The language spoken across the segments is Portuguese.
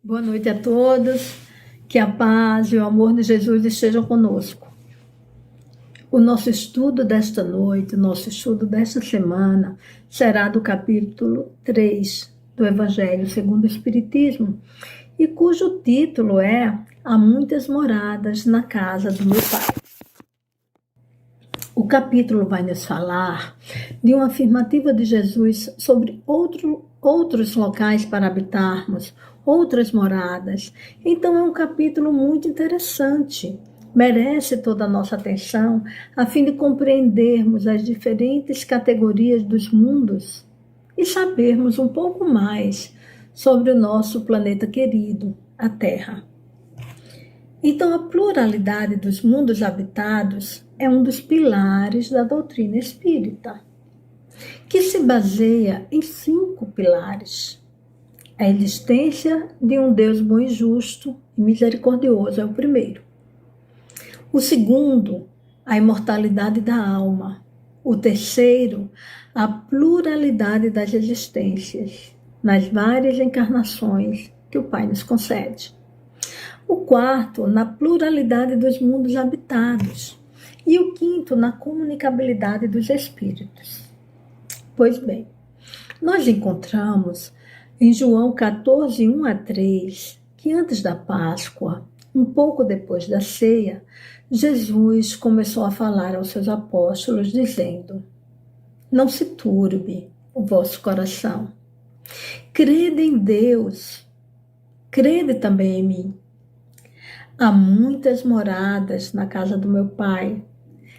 Boa noite a todos, que a paz e o amor de Jesus estejam conosco. O nosso estudo desta noite, o nosso estudo desta semana, será do capítulo 3 do Evangelho segundo o Espiritismo, e cujo título é Há muitas moradas na casa do meu Pai. O capítulo vai nos falar de uma afirmativa de Jesus sobre outros locais para habitarmos, outras moradas. Então é um capítulo muito interessante. Merece toda a nossa atenção a fim de compreendermos as diferentes categorias dos mundos e sabermos um pouco mais sobre o nosso planeta querido, a Terra. Então, a pluralidade dos mundos habitados é um dos pilares da doutrina espírita, que se baseia em 5 pilares. A existência de um Deus bom e justo e misericordioso é o primeiro. O segundo, a imortalidade da alma. O terceiro, a pluralidade das existências, nas várias encarnações que o Pai nos concede. O quarto, na pluralidade dos mundos habitados. E o quinto, na comunicabilidade dos espíritos. Pois bem, nós encontramos em João 14, 1 a 3, que antes da Páscoa, um pouco depois da ceia, Jesus começou a falar aos seus apóstolos, dizendo: Não se turbe o vosso coração. Crede em Deus, crede também em mim. Há muitas moradas na casa do meu Pai.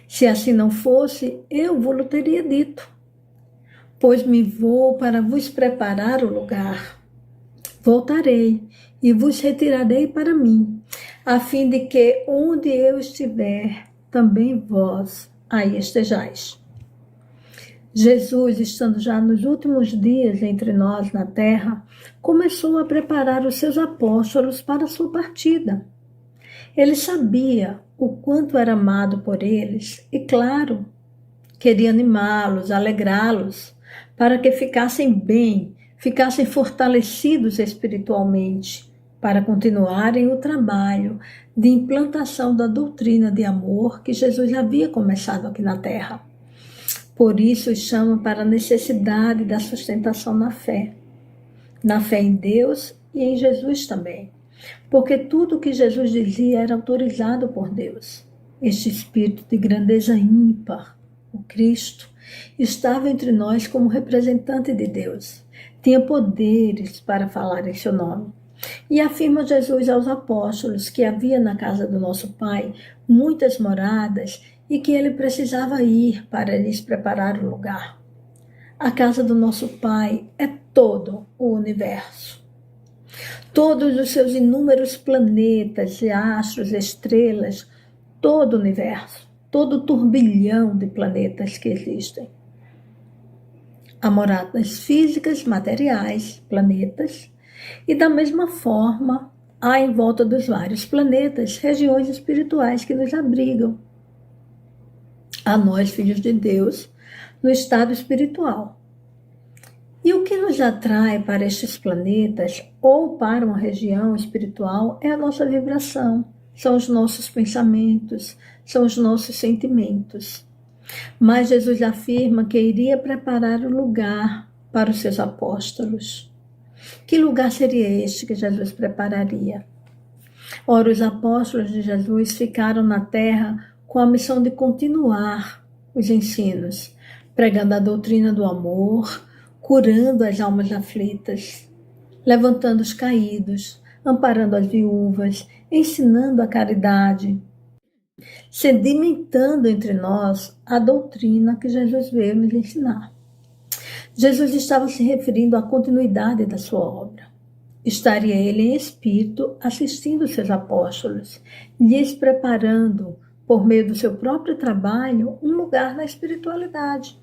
Se assim não fosse, eu vos teria dito. Pois me vou para vos preparar o lugar. Voltarei e vos retirarei para mim, a fim de que onde eu estiver, também vós aí estejais. Jesus, estando já nos últimos dias entre nós na terra, começou a preparar os seus apóstolos para a sua partida. Ele sabia o quanto era amado por eles e, claro, queria animá-los, alegrá-los, para que ficassem bem, ficassem fortalecidos espiritualmente, para continuarem o trabalho de implantação da doutrina de amor que Jesus havia começado aqui na Terra. Por isso, os chama para a necessidade da sustentação na fé em Deus e em Jesus também. Porque tudo o que Jesus dizia era autorizado por Deus. Este espírito de grandeza ímpar, o Cristo, estava entre nós como representante de Deus. Tinha poderes para falar em seu nome. E afirma Jesus aos apóstolos que havia na casa do nosso Pai muitas moradas e que ele precisava ir para lhes preparar o lugar. A casa do nosso Pai é todo o universo. Todos os seus inúmeros planetas e astros, estrelas, todo o universo, todo o turbilhão de planetas que existem. Há moradas físicas, materiais, planetas, e da mesma forma há em volta dos vários planetas regiões espirituais que nos abrigam. A nós, filhos de Deus, no estado espiritual. E o que nos atrai para estes planetas ou para uma região espiritual é a nossa vibração, são os nossos pensamentos, são os nossos sentimentos. Mas Jesus afirma que iria preparar o lugar para os seus apóstolos. Que lugar seria este que Jesus prepararia? Ora, os apóstolos de Jesus ficaram na terra com a missão de continuar os ensinos, pregando a doutrina do amor, curando as almas aflitas, levantando os caídos, amparando as viúvas, ensinando a caridade, sedimentando entre nós a doutrina que Jesus veio nos ensinar. Jesus estava se referindo à continuidade da sua obra. Estaria ele em espírito assistindo seus apóstolos, lhes preparando, por meio do seu próprio trabalho, um lugar na espiritualidade.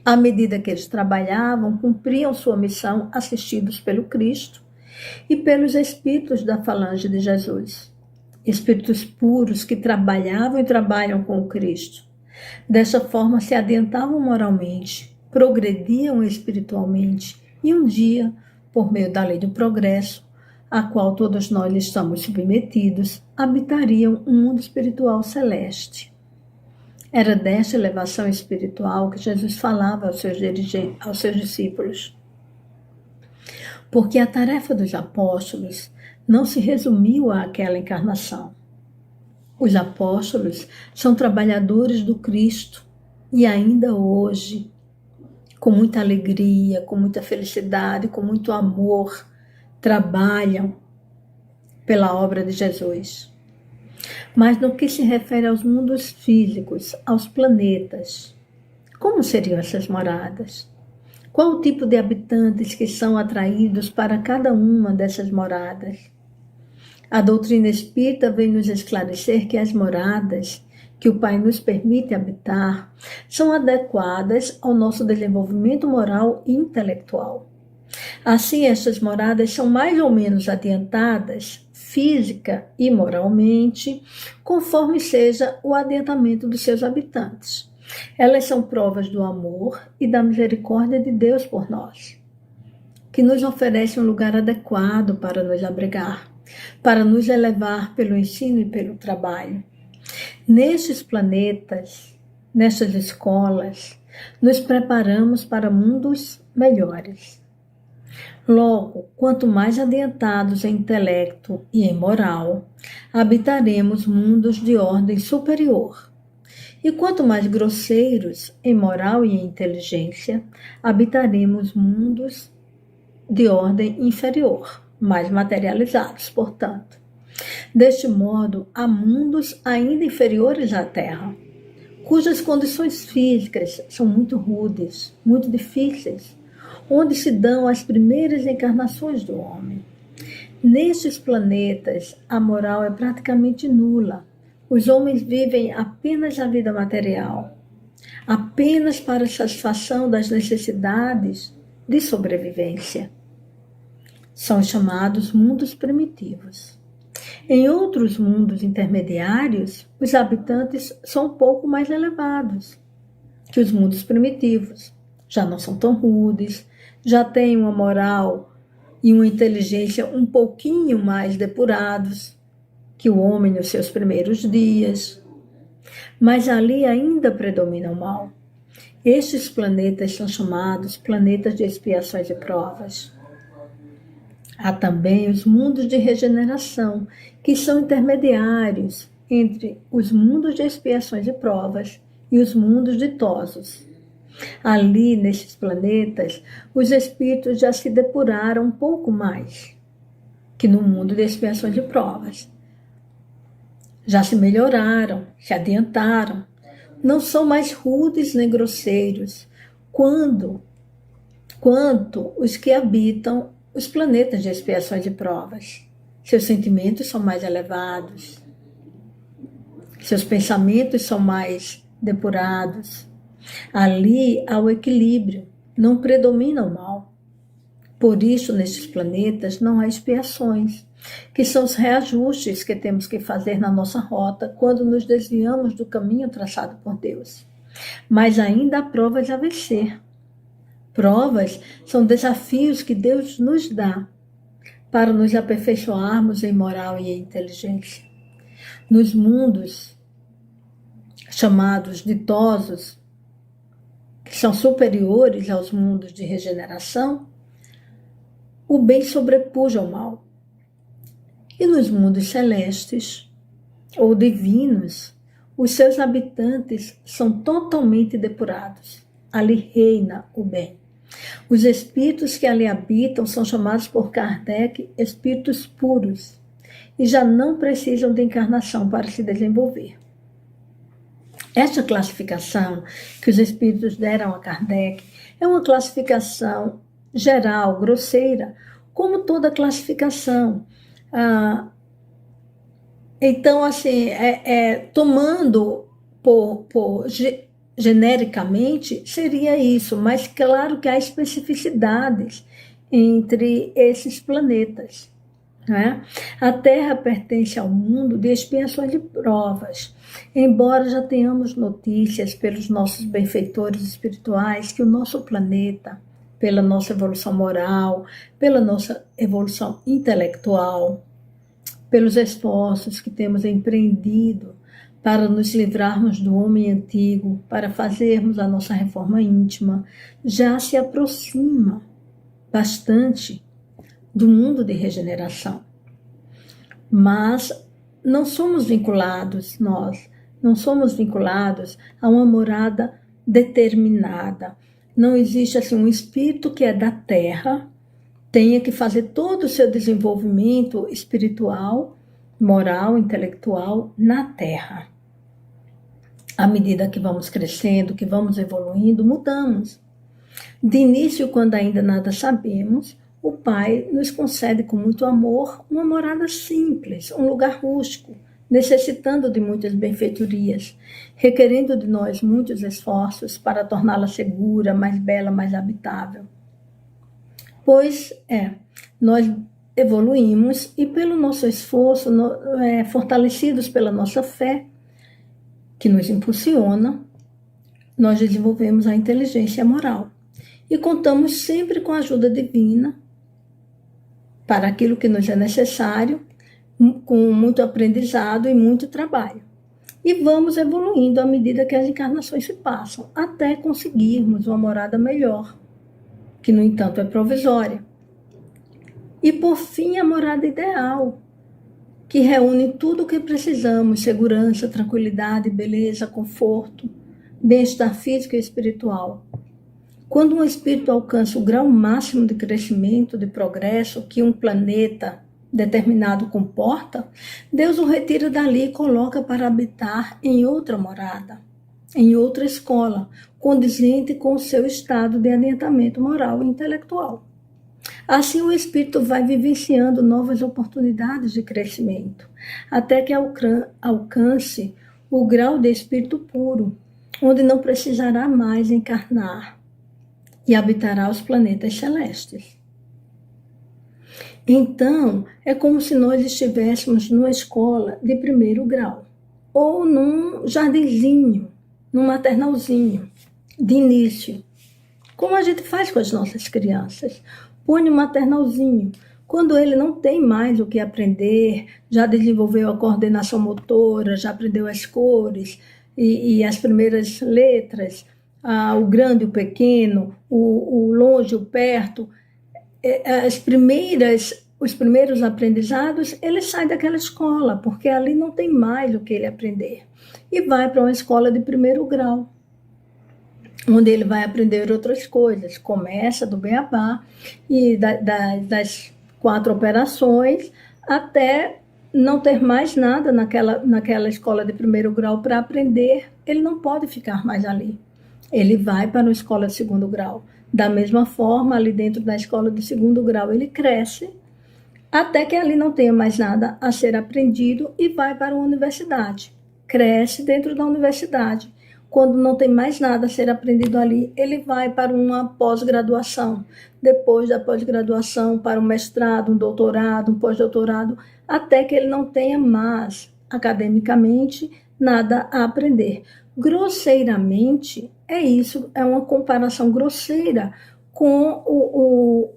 À medida que eles trabalhavam, cumpriam sua missão assistidos pelo Cristo e pelos espíritos da falange de Jesus. Espíritos puros que trabalhavam e trabalham com o Cristo. Dessa forma se adiantavam moralmente, progrediam espiritualmente e um dia, por meio da lei do progresso, a qual todos nós estamos submetidos, habitariam um mundo espiritual celeste. Era desta elevação espiritual que Jesus falava aos seus discípulos. Porque a tarefa dos apóstolos não se resumiu àquela encarnação. Os apóstolos são trabalhadores do Cristo e ainda hoje, com muita alegria, com muita felicidade, com muito amor, trabalham pela obra de Jesus. Mas no que se refere aos mundos físicos, aos planetas, como seriam essas moradas? Qual o tipo de habitantes que são atraídos para cada uma dessas moradas? A doutrina espírita vem nos esclarecer que as moradas que o Pai nos permite habitar são adequadas ao nosso desenvolvimento moral e intelectual. Assim, estas moradas são mais ou menos adiantadas, física e moralmente, conforme seja o adiantamento dos seus habitantes. Elas são provas do amor e da misericórdia de Deus por nós, que nos oferece um lugar adequado para nos abrigar, para nos elevar pelo ensino e pelo trabalho. Nestes planetas, nestas escolas, nos preparamos para mundos melhores. Logo, quanto mais adiantados em intelecto e em moral, habitaremos mundos de ordem superior. E quanto mais grosseiros em moral e em inteligência, habitaremos mundos de ordem inferior, mais materializados, portanto. Deste modo, há mundos ainda inferiores à Terra, cujas condições físicas são muito rudes, muito difíceis, onde se dão as primeiras encarnações do homem. Nestes planetas, a moral é praticamente nula. Os homens vivem apenas a vida material, apenas para a satisfação das necessidades de sobrevivência. São chamados mundos primitivos. Em outros mundos intermediários, os habitantes são um pouco mais elevados que os mundos primitivos. Já não são tão rudes, já têm uma moral e uma inteligência um pouquinho mais depurados que o homem nos seus primeiros dias. Mas ali ainda predomina o mal. Estes planetas são chamados planetas de expiações e provas. Há também os mundos de regeneração, que são intermediários entre os mundos de expiações e provas e os mundos ditosos. Ali, nesses planetas, os espíritos já se depuraram um pouco mais que no mundo de expiações e provas. Já se melhoraram, se adiantaram, não são mais rudes nem grosseiros, quanto os que habitam os planetas de expiações e provas. Seus sentimentos são mais elevados, seus pensamentos são mais depurados. Ali há o equilíbrio, não predomina o mal. Por isso, nestes planetas não há expiações, que são os reajustes que temos que fazer na nossa rota quando nos desviamos do caminho traçado por Deus. Mas ainda há provas a vencer. Provas são desafios que Deus nos dá para nos aperfeiçoarmos em moral e em inteligência. Nos mundos chamados ditosos, que são superiores aos mundos de regeneração, o bem sobrepuja ao mal. E nos mundos celestes ou divinos, os seus habitantes são totalmente depurados. Ali reina o bem. Os espíritos que ali habitam são chamados por Kardec espíritos puros e já não precisam de encarnação para se desenvolver. Esta classificação que os espíritos deram a Kardec é uma classificação geral, grosseira, como toda classificação. Então, assim, tomando genericamente, seria isso, mas claro que há especificidades entre esses planetas. Né? A Terra pertence ao mundo de expiações e provas, embora já tenhamos notícias pelos nossos benfeitores espirituais que o nosso planeta pela nossa evolução moral, pela nossa evolução intelectual, pelos esforços que temos empreendido para nos livrarmos do homem antigo, para fazermos a nossa reforma íntima, já se aproxima bastante do mundo de regeneração. Mas não somos vinculados, nós, não somos vinculados a uma morada determinada. Não existe assim um espírito que é da terra, tenha que fazer todo o seu desenvolvimento espiritual, moral, intelectual na terra. À medida que vamos crescendo, que vamos evoluindo, mudamos. De início, quando ainda nada sabemos, o Pai nos concede com muito amor uma morada simples, um lugar rústico, necessitando de muitas benfeitorias, requerendo de nós muitos esforços para torná-la segura, mais bela, mais habitável. Pois nós evoluímos e pelo nosso esforço, fortalecidos pela nossa fé, que nos impulsiona, nós desenvolvemos a inteligência moral e contamos sempre com a ajuda divina para aquilo que nos é necessário, com muito aprendizado e muito trabalho. E vamos evoluindo à medida que as encarnações se passam, até conseguirmos uma morada melhor, que, no entanto, é provisória. E, por fim, a morada ideal, que reúne tudo o que precisamos: segurança, tranquilidade, beleza, conforto, bem-estar físico e espiritual. Quando um espírito alcança o grau máximo de crescimento, de progresso que um planeta determinado comporta, Deus o retira dali e coloca para habitar em outra morada, em outra escola, condizente com o seu estado de adiantamento moral e intelectual. Assim, o espírito vai vivenciando novas oportunidades de crescimento, até que alcance o grau de espírito puro, onde não precisará mais encarnar e habitará os planetas celestes. Então, é como se nós estivéssemos numa escola de primeiro grau, ou num jardinzinho, num maternalzinho, de início, como a gente faz com as nossas crianças. Põe um maternalzinho. Quando ele não tem mais o que aprender, já desenvolveu a coordenação motora, já aprendeu as cores e as primeiras letras, o grande, o pequeno, o longe, o perto, os primeiros aprendizados, ele sai daquela escola, porque ali não tem mais o que ele aprender. E vai para uma escola de primeiro grau, onde ele vai aprender outras coisas. Começa do beabá e das 4 operações até não ter mais nada naquela escola de primeiro grau para aprender. Ele não pode ficar mais ali. Ele vai para uma escola de segundo grau. Da mesma forma, ali dentro da escola de segundo grau, ele cresce até que ali não tenha mais nada a ser aprendido e vai para uma universidade. Cresce dentro da universidade. Quando não tem mais nada a ser aprendido ali, ele vai para uma pós-graduação. Depois da pós-graduação, para um mestrado, um doutorado, um pós-doutorado, até que ele não tenha mais, academicamente, nada a aprender. Grosseiramente, é isso, é uma comparação grosseira com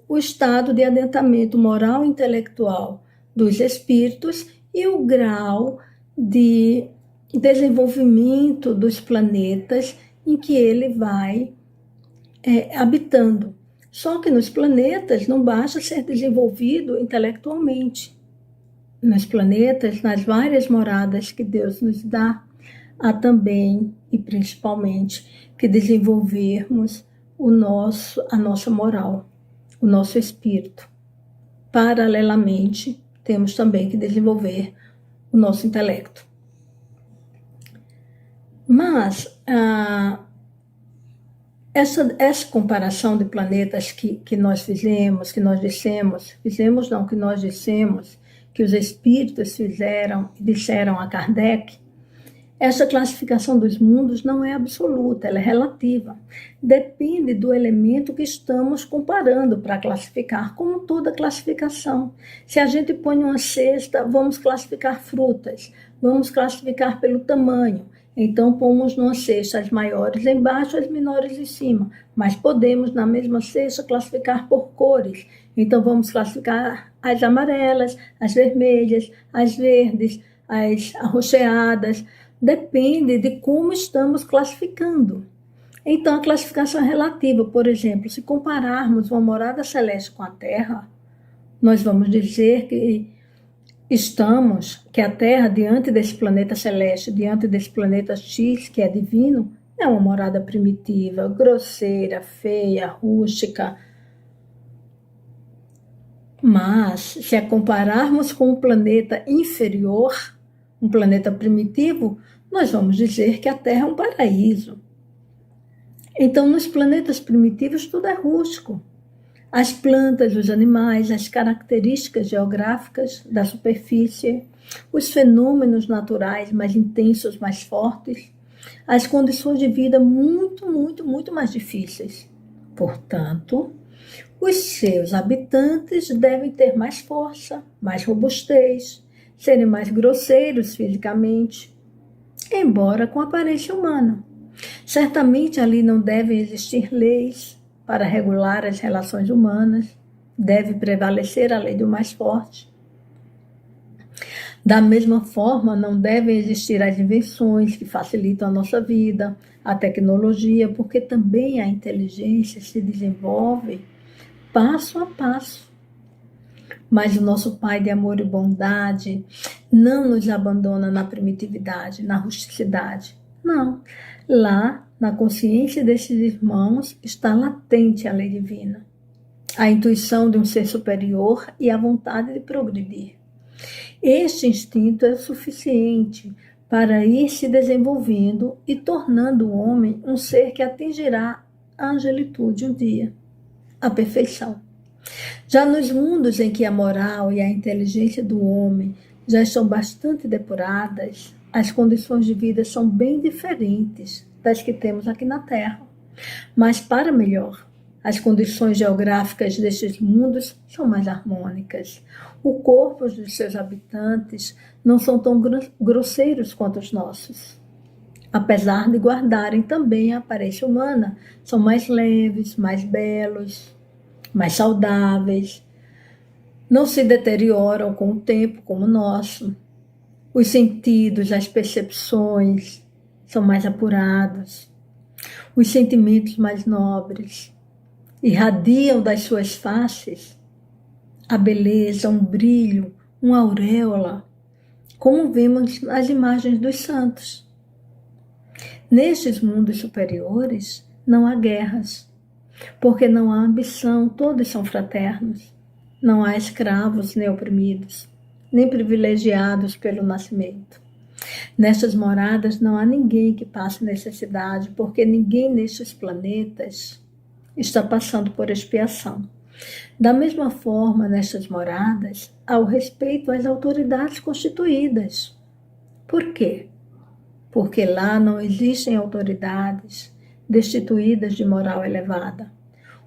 o estado de adiantamento moral e intelectual dos espíritos e o grau de desenvolvimento dos planetas em que ele vai habitando. Só que nos planetas não basta ser desenvolvido intelectualmente. Nos planetas, nas várias moradas que Deus nos dá, há também e principalmente que desenvolvermos a nossa moral, o nosso espírito. Paralelamente, temos também que desenvolver o nosso intelecto. Mas essa comparação de planetas que nós fizemos, que nós dissemos, que os espíritos fizeram e disseram a Kardec, essa classificação dos mundos não é absoluta, ela é relativa. Depende do elemento que estamos comparando para classificar, como toda classificação. Se a gente põe uma cesta, vamos classificar frutas, vamos classificar pelo tamanho. Então, pomos numa cesta as maiores embaixo, as menores em cima. Mas podemos, na mesma cesta, classificar por cores. Então, vamos classificar as amarelas, as vermelhas, as verdes, as arroxeadas. Depende de como estamos classificando. Então, a classificação é relativa. Por exemplo, se compararmos uma morada celeste com a Terra, nós vamos dizer que a Terra, diante desse planeta celeste, diante desse planeta X, que é divino, é uma morada primitiva, grosseira, feia, rústica. Mas, se a compararmos com um planeta inferior, um planeta primitivo, nós vamos dizer que a Terra é um paraíso. Então, nos planetas primitivos, tudo é rústico. As plantas, os animais, as características geográficas da superfície, os fenômenos naturais mais intensos, mais fortes, as condições de vida muito mais difíceis. Portanto, os seus habitantes devem ter mais força, mais robustez, serem mais grosseiros fisicamente, embora com aparência humana. Certamente ali não devem existir leis para regular as relações humanas, deve prevalecer a lei do mais forte. Da mesma forma, não devem existir as invenções que facilitam a nossa vida, a tecnologia, porque também a inteligência se desenvolve passo a passo. Mas o nosso Pai de amor e bondade não nos abandona na primitividade, na rusticidade. Não. Lá, na consciência desses irmãos, está latente a lei divina, a intuição de um ser superior e a vontade de progredir. Este instinto é suficiente para ir se desenvolvendo e tornando o homem um ser que atingirá a angelitude um dia, a perfeição. Já nos mundos em que a moral e a inteligência do homem já estão bastante depuradas, as condições de vida são bem diferentes das que temos aqui na Terra. Mas para melhor, as condições geográficas destes mundos são mais harmônicas. O corpo dos seus habitantes não são tão grosseiros quanto os nossos. Apesar de guardarem também a aparência humana, são mais leves, mais belos, mais saudáveis, não se deterioram com o tempo como o nosso. Os sentidos, as percepções são mais apurados, os sentimentos mais nobres, irradiam das suas faces a beleza, um brilho, uma auréola, como vemos nas imagens dos santos. Nestes mundos superiores não há guerras, porque não há ambição, todos são fraternos. Não há escravos nem oprimidos, nem privilegiados pelo nascimento. Nestas moradas não há ninguém que passe necessidade, porque ninguém nestes planetas está passando por expiação. Da mesma forma, nestas moradas, há o respeito às autoridades constituídas. Por quê? Porque lá não existem autoridades destituídas de moral elevada.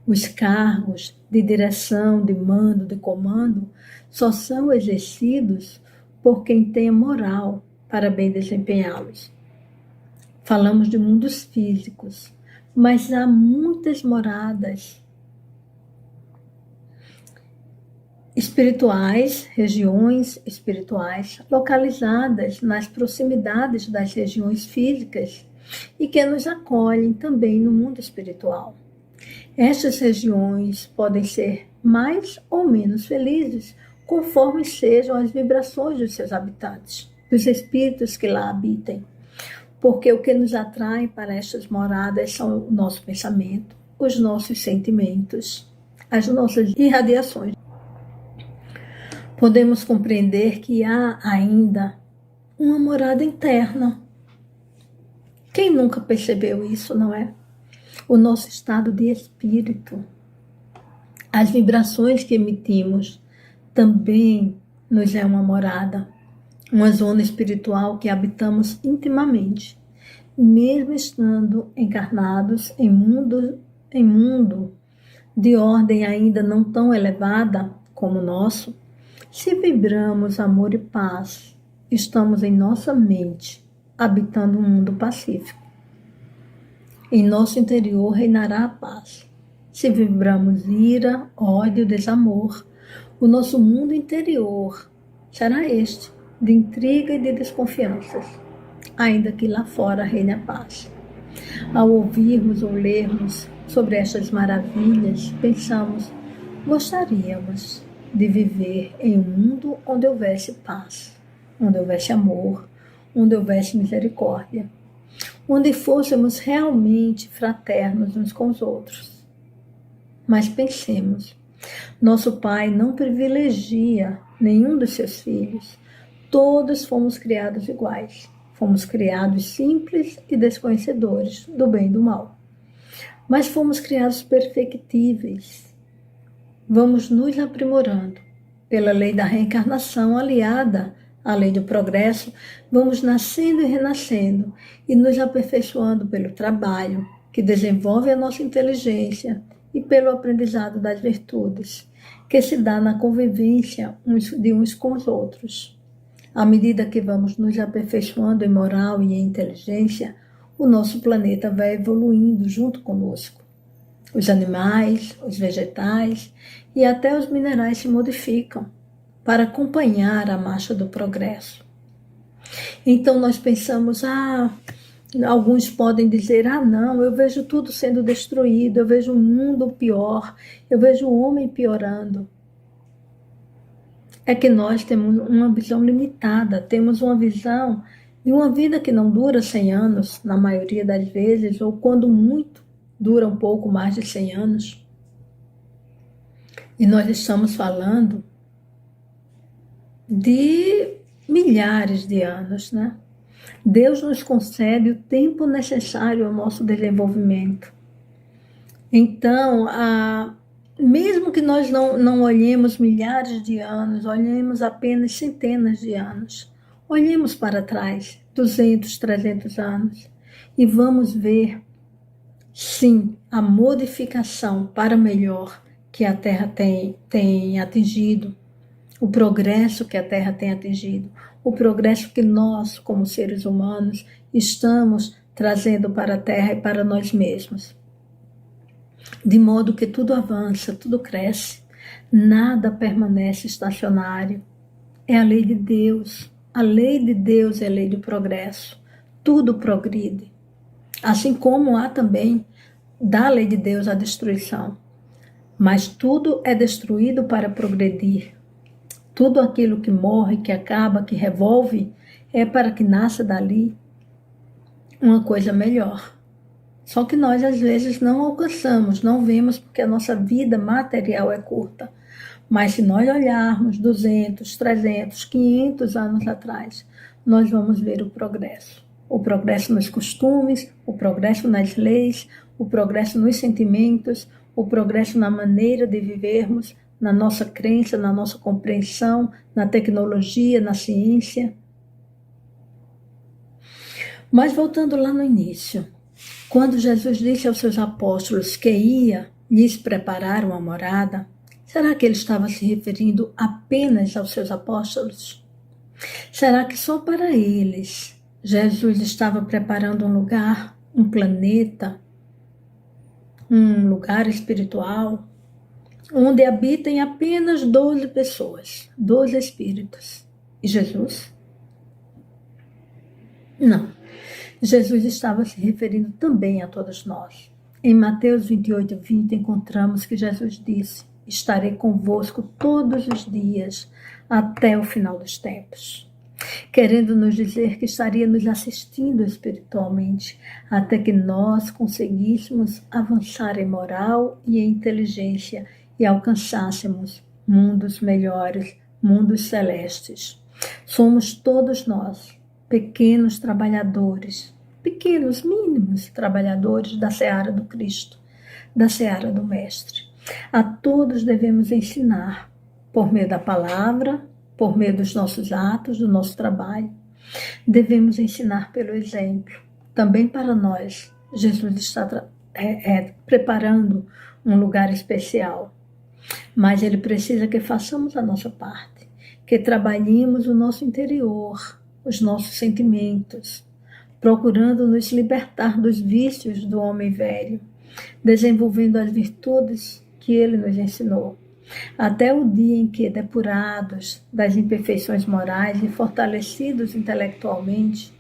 Os cargos de direção, de mando, de comando, só são exercidos por quem tem a moral para bem desempenhá-los. Falamos de mundos físicos, mas há muitas moradas espirituais, regiões espirituais localizadas nas proximidades das regiões físicas e que nos acolhem também no mundo espiritual. Estas regiões podem ser mais ou menos felizes, conforme sejam as vibrações dos seus habitantes, dos espíritos que lá habitem. Porque o que nos atrai para estas moradas são o nosso pensamento, os nossos sentimentos, as nossas irradiações. Podemos compreender que há ainda uma morada interna. Quem nunca percebeu isso, não é? O nosso estado de espírito, as vibrações que emitimos, também nos é uma morada, uma zona espiritual que habitamos intimamente, mesmo estando encarnados em mundo de ordem ainda não tão elevada como o nosso. Se vibramos amor e paz, estamos em nossa mente, habitando um mundo pacífico. Em nosso interior reinará a paz. Se vibramos ira, ódio, desamor, o nosso mundo interior será este, de intriga e de desconfianças, ainda que lá fora reine a paz. Ao ouvirmos ou lermos sobre estas maravilhas, pensamos, gostaríamos de viver em um mundo onde houvesse paz, onde houvesse amor, onde houvesse misericórdia, onde fôssemos realmente fraternos uns com os outros. Mas pensemos, nosso Pai não privilegia nenhum dos seus filhos. Todos fomos criados iguais. Fomos criados simples e desconhecedores do bem e do mal. Mas fomos criados perfectíveis. Vamos nos aprimorando. Pela lei da reencarnação aliada à lei do progresso, vamos nascendo e renascendo e nos aperfeiçoando pelo trabalho, que desenvolve a nossa inteligência, e pelo aprendizado das virtudes, que se dá na convivência de uns com os outros. À medida que vamos nos aperfeiçoando em moral e em inteligência, o nosso planeta vai evoluindo junto conosco. Os animais, os vegetais e até os minerais se modificam para acompanhar a marcha do progresso. Então nós pensamos, alguns podem dizer, não, eu vejo tudo sendo destruído, eu vejo o mundo pior, eu vejo o homem piorando. É que nós temos uma visão limitada, temos uma visão de uma vida que não dura 100 anos, na maioria das vezes, ou quando muito, dura um pouco mais de 100 anos. E nós estamos falando de milhares de anos, né? Deus nos concede o tempo necessário ao nosso desenvolvimento. Então, mesmo que nós não olhemos milhares de anos, olhemos apenas centenas de anos, olhemos para trás, 200, 300 anos, e vamos ver, sim, a modificação para melhor que a Terra tem atingido, o progresso que a Terra tem atingido, o progresso que nós, como seres humanos, estamos trazendo para a Terra e para nós mesmos. De modo que tudo avança, tudo cresce, nada permanece estacionário. É a lei de Deus. A lei de Deus é a lei do progresso. Tudo progride. Assim como há também da lei de Deus a destruição. Mas tudo é destruído para progredir. Tudo aquilo que morre, que acaba, que revolve, é para que nasça dali uma coisa melhor. Só que nós, às vezes, não alcançamos, não vemos, porque a nossa vida material é curta. Mas se nós olharmos 200, 300, 500 anos atrás, nós vamos ver o progresso. O progresso nos costumes, o progresso nas leis, o progresso nos sentimentos, o progresso na maneira de vivermos, na nossa crença, na nossa compreensão, na tecnologia, na ciência. Mas voltando lá no início, quando Jesus disse aos seus apóstolos que ia lhes preparar uma morada, será que ele estava se referindo apenas aos seus apóstolos? Será que só para eles Jesus estava preparando um lugar, um planeta, um lugar espiritual, onde habitem apenas 12 pessoas, 12 espíritos? E Jesus? Não. Jesus estava se referindo também a todos nós. Em Mateus 28, 20, encontramos que Jesus disse: estarei convosco todos os dias, até o final dos tempos. Querendo nos dizer que estaria nos assistindo espiritualmente, até que nós conseguíssemos avançar em moral e em inteligência e alcançássemos mundos melhores, mundos celestes. Somos todos nós, pequenos trabalhadores, pequenos, mínimos trabalhadores da seara do Cristo, da seara do Mestre. A todos devemos ensinar, por meio da palavra, por meio dos nossos atos, do nosso trabalho. Devemos ensinar pelo exemplo. Também para nós, Jesus está preparando um lugar especial. Mas ele precisa que façamos a nossa parte, que trabalhemos o nosso interior, os nossos sentimentos, procurando nos libertar dos vícios do homem velho, desenvolvendo as virtudes que ele nos ensinou, até o dia em que, depurados das imperfeições morais e fortalecidos intelectualmente,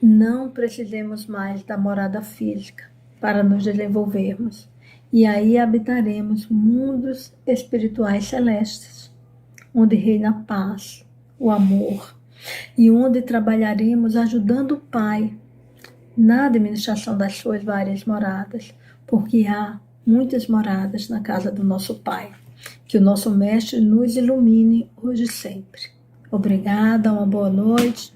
não precisemos mais da morada física para nos desenvolvermos, e aí habitaremos mundos espirituais celestes, onde reina a paz, o amor, e onde trabalharemos ajudando o Pai na administração das suas várias moradas, porque há muitas moradas na casa do nosso Pai. Que o nosso Mestre nos ilumine hoje e sempre. Obrigada, uma boa noite.